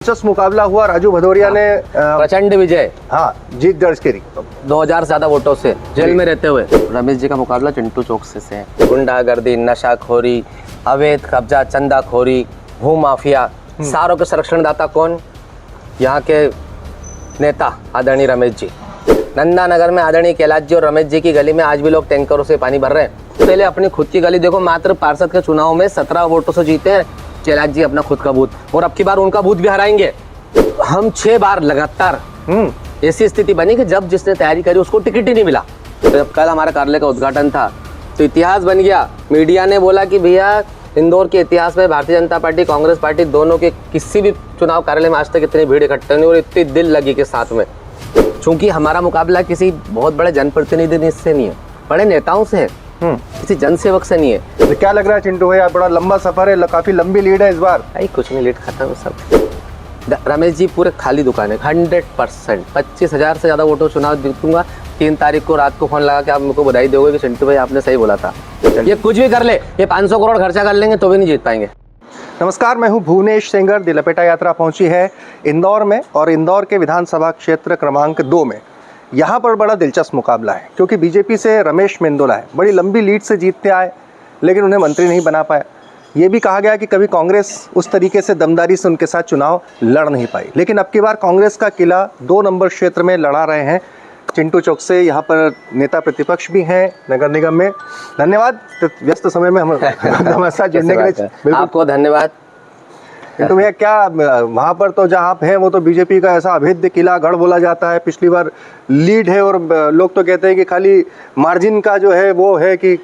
दिलचस्प मुकाबला हुआ। राजू भदौरिया ने प्रचंड विजय, हाँ, जीत दर्ज करी 2000 से ज्यादा वोटों से जेल में रहते हुए। रमेश जी का मुकाबला चिंटू चौक से है। गुंडागर्दी, नशाखोरी, अवैध कब्जा, चंदाखोरी, भू माफिया, सारों के संरक्षणदाता कौन? यहाँ के नेता आदरणीय रमेश जी। नंदा नगर में आदरणीय कैलाश जी और रमेश जी की गली में आज भी लोग टैंकरों से पानी भर रहे हैं। पहले अपनी खुद की गली देखो, मात्र पार्षद के चुनाव में 17 वोटों से जीते हैं कैलाश जी अपना खुद का बूथ, और अब की बार उनका बूथ भी हराएंगे। हम 6 बार लगातार ऐसी स्थिति बनी कि जब जिसने तैयारी करी उसको टिकट ही नहीं मिला। तो जब कल हमारा कार्यालय का उद्घाटन था तो इतिहास बन गया। मीडिया ने बोला कि भैया इंदौर के इतिहास में भारतीय जनता पार्टी, कांग्रेस पार्टी दोनों के किसी भी चुनाव कार्यालय में आज तक इतनी भीड़ इकट्ठा नहीं और इतनी दिल लगी के साथ में। चूंकि हमारा मुकाबला किसी बहुत बड़े जनप्रतिनिधि से नहीं है, बड़े नेताओं से है, किसी जनसेवक से नहीं है। तो क्या लग रहा है चिंटू भैया, बड़ा लंबा सफर है, काफी लंबी लीड है इस बार? भाई कुछ नहीं, लीड खत्म है सब। रमेश जी पूरे खाली दुकान है, 100%। 25,000 से ज्यादा वोटों चुनाव जीतूंगा। 3 तारीख को रात को फोन लगा कि आप मेरे को बधाई दोगे कि चिंटू भाई आपने सही बोला था। ये कुछ भी कर ले, ये 500 करोड़ खर्चा कर लेंगे तो भी नहीं जीत पाएंगे। नमस्कार, मैं हूं भुवनेश सेंगर। दी लपेटा यात्रा पहुंची है इंदौर में और इंदौर के विधानसभा क्षेत्र क्रमांक 2 में। यहाँ पर बड़ा दिलचस्प मुकाबला है क्योंकि बीजेपी से रमेश मेंदोला है, बड़ी लंबी लीड से जीतते आए लेकिन उन्हें मंत्री नहीं बना पाया। ये भी कहा गया कि कभी कांग्रेस उस तरीके से दमदारी से उनके साथ चुनाव लड़ नहीं पाई, लेकिन अब की बार कांग्रेस का किला 2 नंबर क्षेत्र में लड़ा रहे हैं चिंटू चौक से। यहाँ पर नेता प्रतिपक्ष भी हैं नगर निगम में। धन्यवाद व्यस्त समय में हमारे साथ जुड़ने के लिए। आपको धन्यवाद। चिंटू भैया, क्या वहाँ पर तो जहाँ आप हैं वो तो बीजेपी का ऐसा अभेद्य किला गढ़ बोला जाता है, पिछली बार लीड है और लोग तो कहते हैं कि खाली मार्जिन का जो है वो है कि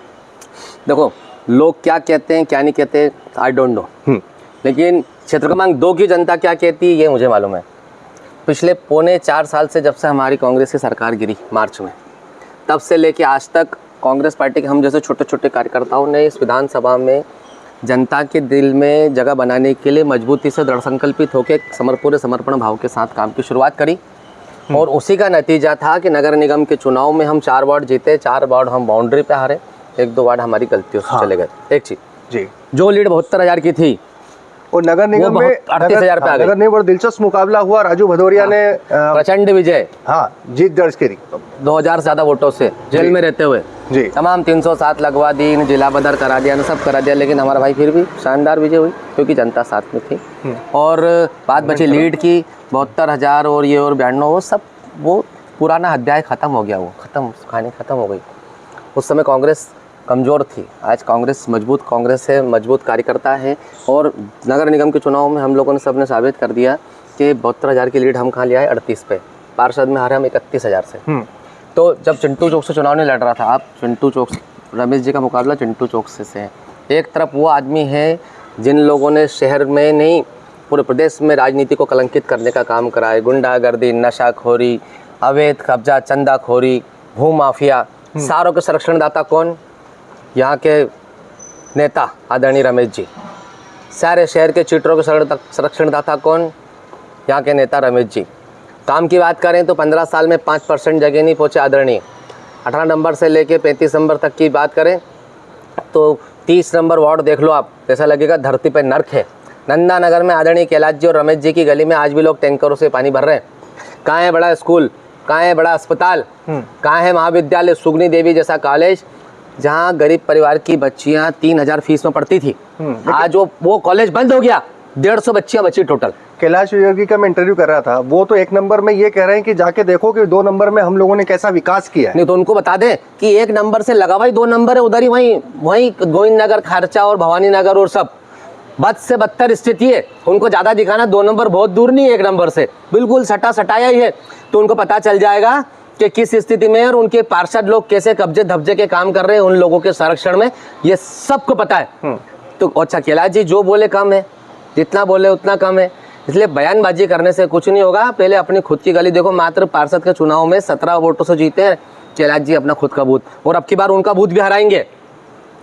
देखो लोग क्या कहते हैं क्या नहीं कहते आई डोंट नो, लेकिन क्षेत्र क्रमांक 2 की जनता क्या कहती है ये मुझे मालूम है। पिछले 3.25 साल से जब से हमारी कांग्रेस की सरकार गिरी मार्च में, तब से लेके आज तक कांग्रेस पार्टी के हम जैसे छोटे छोटे कार्यकर्ताओं ने इस विधानसभा में जनता के दिल में जगह बनाने के लिए मजबूती से दृढ़ संकल्पित होकर पूरे समर्पण भाव के साथ काम की शुरुआत करी। और उसी का नतीजा था कि नगर निगम के चुनाव में हम 4 वार्ड जीते, 4 वार्ड हम बाउंड्री पे हारे, 1-2 वार्ड हमारी गलतियों से चले गए। एक चीज जी, जो लीड 72,000 की थी और नगर निगम में 38,000 पे आ गई। नगर निगम बड़ा दिलचस्प मुकाबला हुआ। राजू भदौरिया ने प्रचंड विजय, हाँ, जीत दर्ज करी 2000 से ज्यादा वोटों से जेल में रहते हुए। जी, तमाम 307 लगवा दी, जिला बदर करा दिया, सब करा दिया, लेकिन हमारा भाई फिर भी शानदार विजय हुई क्योंकि जनता साथ में थी। और बात बची लीड की 72,000 और ये और 92, वो सब वो पुराना अध्याय खत्म हो गया, वो कहानी खत्म हो गई। उस समय कांग्रेस कमज़ोर थी, आज कांग्रेस मजबूत कांग्रेस है, मजबूत कार्यकर्ता है। और नगर निगम के चुनाव में हम लोगों ने सबने साबित कर दिया कि 72,000 की लीड हम कहाँ ले आए 38 पे, पार्षद में हारे हम 31,000 से। तो जब चिंटू चौक से चुनाव नहीं लड़ रहा था, आप चिंटू चौक रमेश जी का मुकाबला चिंटू चौक से है। एक तरफ वो आदमी है जिन लोगों ने शहर में नहीं पूरे प्रदेश में राजनीति को कलंकित करने का काम करा है। गुंडागर्दी, नशाखोरी, अवैध कब्जा, चंदाखोरी, भू माफिया, सारों के संरक्षणदाता कौन? यहाँ के नेता आदरणीय रमेश जी। सारे शहर के चीटरों के संरक्षणदाता कौन? यहाँ के नेता रमेश जी। काम की बात करें तो 15 साल में 5% जगह नहीं पहुँचे आदरणीय। 18 नंबर से लेके 35 नंबर तक की बात करें तो 30 नंबर वार्ड देख लो आप, ऐसा लगेगा धरती पर नर्क है। नंदा नगर में आदरणीय कैलाश जी और रमेश जी की गली में आज भी लोग टैंकरों से पानी भर रहे हैं। कहाँ है बड़ा स्कूल, कहाँ है बड़ा अस्पताल, कहाँ है महाविद्यालय, सुगनी देवी जैसा कॉलेज जहाँ गरीब परिवार की बच्चियाँ 3,000 फीस में पढ़ती थी। आज वो कॉलेज बंद हो गया, 150 बच्चियाँ बची टोटल। कैलाश विजयवर्गीय का मैं इंटरव्यू कर रहा था, वो तो 1 नंबर में ये कह रहे हैं कि जाके देखो कि 2 नंबर में हम लोगों ने कैसा विकास किया है। नहीं तो उनको बता दें कि 1 नंबर से लगा हुआ 2 नंबर है, उधर ही वहीं गोविंद नगर, खर्चा और भवानी नगर और सब बद से बदतर स्थिति है। उनको ज्यादा दिखाना 2 नंबर बहुत दूर नहीं है 1 नंबर से, बिल्कुल सटाया ही है। तो उनको पता चल जाएगा कि किस स्थिति में और उनके पार्षद लोग कैसे कब्जे धब्जे के काम कर रहे हैं उन लोगों के संरक्षण में, ये सबको पता है। तो अच्छा कैलाश जी जो बोले कम है, जितना बोले उतना कम है, इसलिए बयानबाजी करने से कुछ नहीं होगा। पहले अपनी खुद की गली देखो, मात्र पार्षद के चुनाव में 17 वोटों से जीते हैं कैलाश जी अपना खुद का बूथ, और अब की बार उनका बूथ भी हराएंगे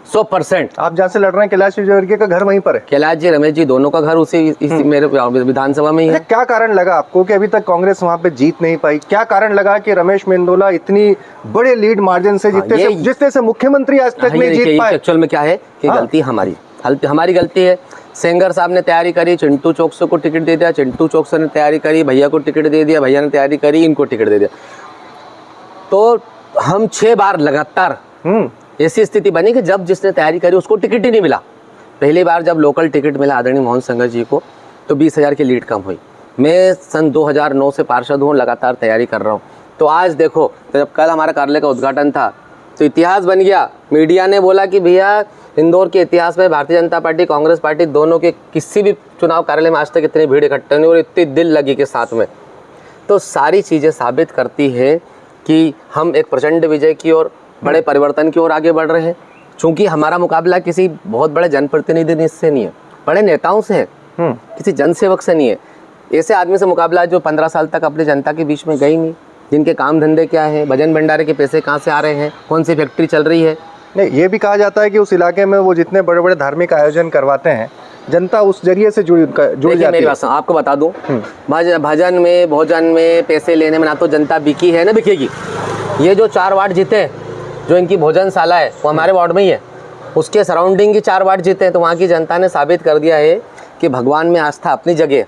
100%। आप जहाँ से लड़ रहे हैं कैलाश विजयवर्गीय का घर वहीं पर है? कैलाश जी रमेश जी दोनों का घर इसी मेरे विधानसभा में ही है। क्या कारण लगा आपको कि अभी तक कांग्रेस वहाँ पे जीत नहीं पाई? क्या कारण लगा कि रमेश मेंदोला इतनी बड़े लीड मार्जिन से जिससे मुख्यमंत्री आज तक नहीं जीत पाए? एक्चुअल में क्या है कि गलती हमारी गलती है सेंगर साहब ने तैयारी करी, चिंटू चौकसे को टिकट दे दिया, चिंटू चौकसे ने तैयारी करी, भैया को टिकट दे दिया, भैया ने तैयारी करी, इनको टिकट दे दिया। तो हम 6 बार लगातार ऐसी स्थिति बनी कि जब जिसने तैयारी करी उसको टिकट ही नहीं मिला। पहली बार जब लोकल टिकट मिला आदरणीय मोहन सेंगर जी को तो 20,000 की लीड कम हुई। मैं सन 2009 से पार्षद हूँ, लगातार तैयारी कर रहा हूँ। तो आज देखो, तो जब कल हमारा कार्यालय का उद्घाटन था तो इतिहास बन गया। मीडिया ने बोला कि भैया इंदौर के इतिहास में भारतीय जनता पार्टी कांग्रेस पार्टी दोनों के किसी भी चुनाव कार्यालय में आज तक इतनी भीड़ इकट्ठा नहीं और इतनी दिल लगी के साथ में। तो सारी चीज़ें साबित करती है कि हम एक प्रचंड विजय की ओर, बड़े परिवर्तन की ओर आगे बढ़ रहे हैं। चूँकि हमारा मुकाबला किसी बहुत बड़े जनप्रतिनिधि से नहीं है, बड़े नेताओं से है, किसी जनसेवक से नहीं है। ऐसे आदमी से मुकाबला जो 15 साल तक अपनी जनता के बीच में गई नहीं, जिनके काम धंधे क्या है, भजन भंडारे के पैसे कहाँ से आ रहे हैं, कौन सी फैक्ट्री चल रही है। नहीं, ये भी कहा जाता है कि उस इलाके में वो जितने बड़े बड़े धार्मिक आयोजन करवाते हैं जनता उस जरिए से जुड़ जाती मेरी है। बात आपको बता दूं, भजन में, भोजन में, पैसे लेने में ना तो जनता बिकी है ना बिकेगी। ये जो 4 वार्ड जीते, जो इनकी भोजनशाला है वो हमारे वार्ड में ही है, उसके सराउंडिंग की 4 वार्ड जीते हैं। तो वहाँ की जनता ने साबित कर दिया है कि भगवान में आस्था अपनी जगह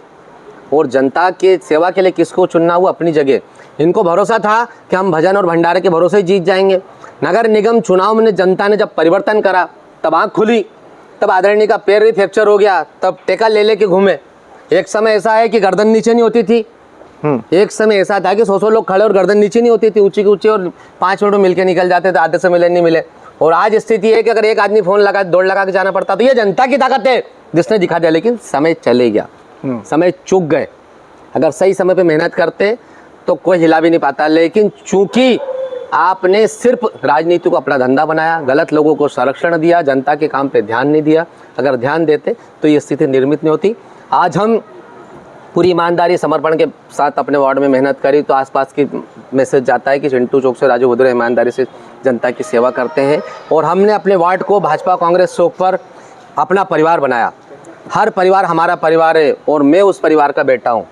और जनता के सेवा के लिए किसको चुनना वो अपनी जगह। इनको भरोसा था कि हम भजन और भंडारे के भरोसे ही जीत जाएंगे। नगर निगम चुनाव में जनता ने जब परिवर्तन करा तब आँख खुली, तब आदरणीय का पैर भी फ्रैक्चर हो गया, तब टेका ले लेके घूमे। एक समय ऐसा है कि गर्दन नीचे नहीं होती थी, एक समय ऐसा था कि 100 लोग खड़े और गर्दन नीचे नहीं होती थी, ऊंची की ऊंची, और 5 मिनट में मिलके निकल जाते थे, आधे से मिले नहीं मिले। और आज स्थिति है कि अगर एक आदमी फोन लगा, दौड़ लगा के जाना पड़ता। तो ये जनता की ताकत है जिसने दिखा दिया। लेकिन समय चले गया, समय चूक गए। अगर सही समय पे मेहनत करते तो कोई हिला भी नहीं पाता। लेकिन चूंकि आपने सिर्फ राजनीति को अपना धंधा बनाया, गलत लोगों को संरक्षण दिया, जनता के काम पे ध्यान नहीं दिया। अगर ध्यान देते तो ये स्थिति निर्मित नहीं होती। आज हम पूरी ईमानदारी समर्पण के साथ अपने वार्ड में मेहनत करी तो आसपास की मैसेज जाता है कि चिंटू चौक से राजू भद्रे ईमानदारी से जनता की सेवा करते हैं। और हमने अपने वार्ड को भाजपा कांग्रेस चौक पर अपना परिवार बनाया। हर परिवार हमारा परिवार है और मैं उस परिवार का बेटा हूँ।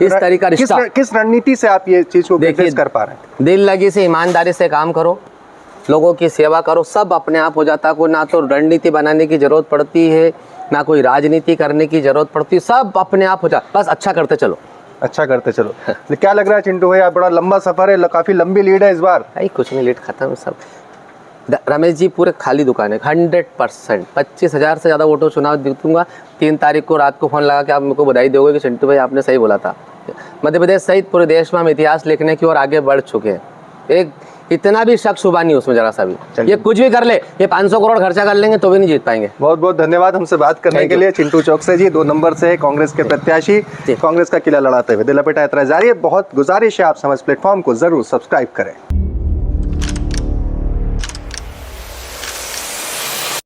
इस तरीका रिश्ता। किस रणनीति से आप ये चीज को देखिए कर पा रहे हैं? दिल लगी से, ईमानदारी से काम करो, लोगों की सेवा करो, सब अपने आप हो जाता। कोई ना तो रणनीति बनाने की जरूरत पड़ती है, ना कोई राजनीति करने की जरूरत पड़ती, सब अपने आप हो जाता। बस अच्छा करते चलो, अच्छा करते चलो। क्या लग रहा है चिंटू भैया, बड़ा लंबा सफर है, काफी लंबी लीड है इस बार? भाई कुछ नहीं, लीड खत्म सब। रमेश जी पूरे खाली दुकान है, 100%। 25,000 से ज़्यादा वोटों चुनाव जीतूंगा। 3 तारीख को रात को फ़ोन लगा के आप मेरे को बधाई दोगे कि चिंटू भाई आपने सही बोला था। मध्य प्रदेश सहित पूरे देश में हम इतिहास लिखने की ओर आगे बढ़ चुके हैं। एक इतना भी शक शुबा नहीं उसमें जरा सा भी। ये कुछ भी कर ले, ये 500 करोड़ खर्चा कर लेंगे तो भी नहीं जीत पाएंगे। बहुत बहुत धन्यवाद हमसे बात करने के लिए। चिंटू चौक से जी 2 नंबर से है, कांग्रेस के प्रत्याशी, कांग्रेस का किला लड़ाते हुए। दिल लपेटा यात्रा जारी है। बहुत गुजारिश है आप समाज प्लेटफॉर्म को जरूर सब्सक्राइब करें।